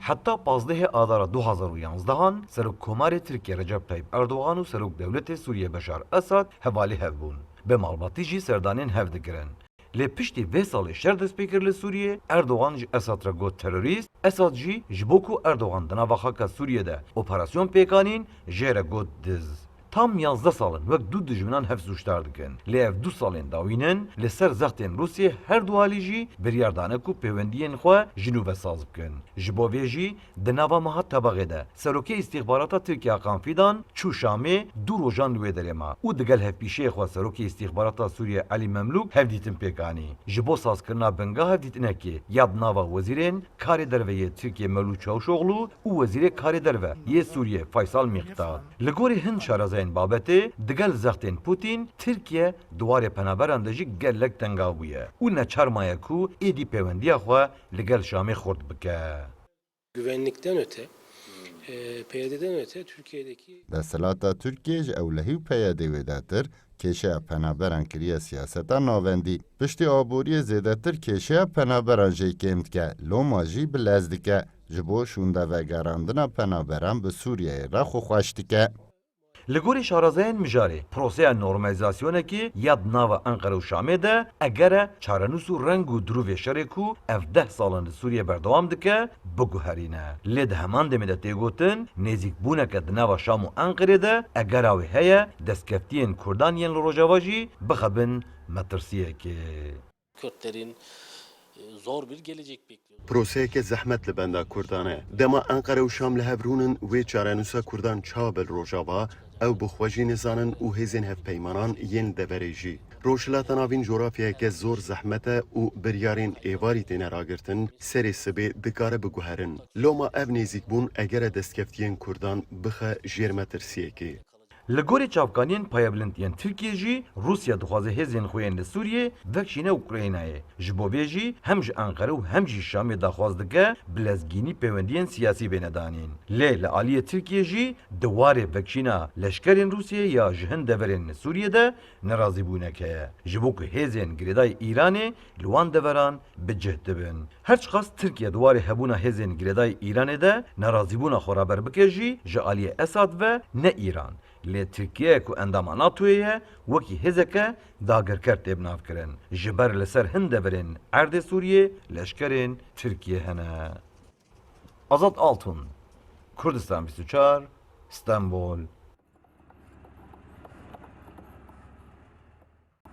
حتی 15 آذار 2011 سرک کمار ترکیه رجب طیب اردوغان و سرک دولت سوریه بشار اسد حوالی هفبون به مالباتی جی سردانین هفده گرن. لی پشتی وی سال شر دست پیکر لی سوریه اردوغان جی اسد را گوت تروریست اسد جی جبوکو اردوغان دنا وخاکا سوریه ده اپراسیون پیکانین جیره گوت دز. Tam 11 salın ve du dijminan hef suçtar dikin. Li ev du salên dawînin li ser zextên Rûsyê her du alî jî biryar dane ku pêwendiyên xwe ji nû vesaz bikin. Ji bo vê jî di nava meha tebexê de Serokê Îstîxbarata Tirkiya Kanfîdan çû Şamê du rojan li wê derê ma û digel hevpîşeyê xwe Serokê Îstîxbarata Sûriye Elî Memlûk hev dîtin pêkanî. Ji bo sazkirina binga hevdîtinekê ya di nava wezîrên karê derveyê Tirkiye Mevlût Çavuşoğlu û wezîrê karê derve yê Sûriye Faysal Miqdad. Li gorî hin şarazeyên babetê digel zextên Putin Tirkiye duwarê penaberan de jî gelek tengav bûye û neçarmaye ku êdî pêwendiya xwe li gel Şamê xurt bike. Güvenlikten öte, PYD'den öte Türkiye'deki... Destelata Türkiye ji ewlehî û PYD wê de tir kêşeya penaberan kiriye siyaseta navendî. Piştî aboriyê zêdetir kêşeya penaberan jê kêm dike, Loma jî bi lez dike. Ji bo şûndevegerandina penaberan bi Sûriyeyê re xwe xweş dike. Li gorî şarazeyên mijarê, proseya normalizasyonekî ya di nava Enqere û Şamê de eger e çarenûs û reng û dirûvê şerê ku ev 10 salan li Sûriye berdewam dike, biguherîne. Lê di heman demê de têgotin, nêzîkbûneke di nava Şam û Enqerê de egera wê heye, destkeftiyên Kurdan yên li Rojava jî bixebin metirsiyekê. Kürtlerin zor bir gelecek bekliyor. پروسەیەکە زەحمەت لە بەندا کوردانەیە دەما ئەنقەرە و شام لە هەڤڕونن وێ چارەنووسە کوردان چاوبل ڕۆژاوا ئەو بخوەژی نزانن و هێزên hevpeymanan yên deverêjî rojhilata navîn coğrafyayeke zor zehmete û biryarên êvarî têne ragirtin serê sibê dikare biguherin loma ev nêzîkbûn egere destkeftiyên Kurdan bixe jêr metirsiyekê. Li gorî çavkaniyên payebilindiyên Tirkiye jî Rusya dixwaze hêzên xwe yên li Sûriyê vekşîne Ukraynayê. Ji bo vê jî hem ji Enqere û hem jî Şamê daxwaz dike bilezgînî pêwendiyên siyasî bêne danîn. Lê li aliyê Tirkiye jî di warê vekşîna leşkerên Rûsyayê ya ji hin deverên li Sûriyê de nerazîbûnek heye. Ji bo ku hêzên girêdayê İranê li wan deveran bi cih dibin. Her çiqas Tirkiye di warê hebûna hêzên girêdayê İranê de nerazîbûna xwe raber bike jî ji aliyê Esad ve ne İran. Lê Tirkiye ku endama NATOyê ye wekî hêzeke dagirker tê binavkirin. Ji ber li ser hin deverên erdê Sûriyê leşkerên Tirkiye hene. Azad Altun, Kurdistan 24, İstanbul,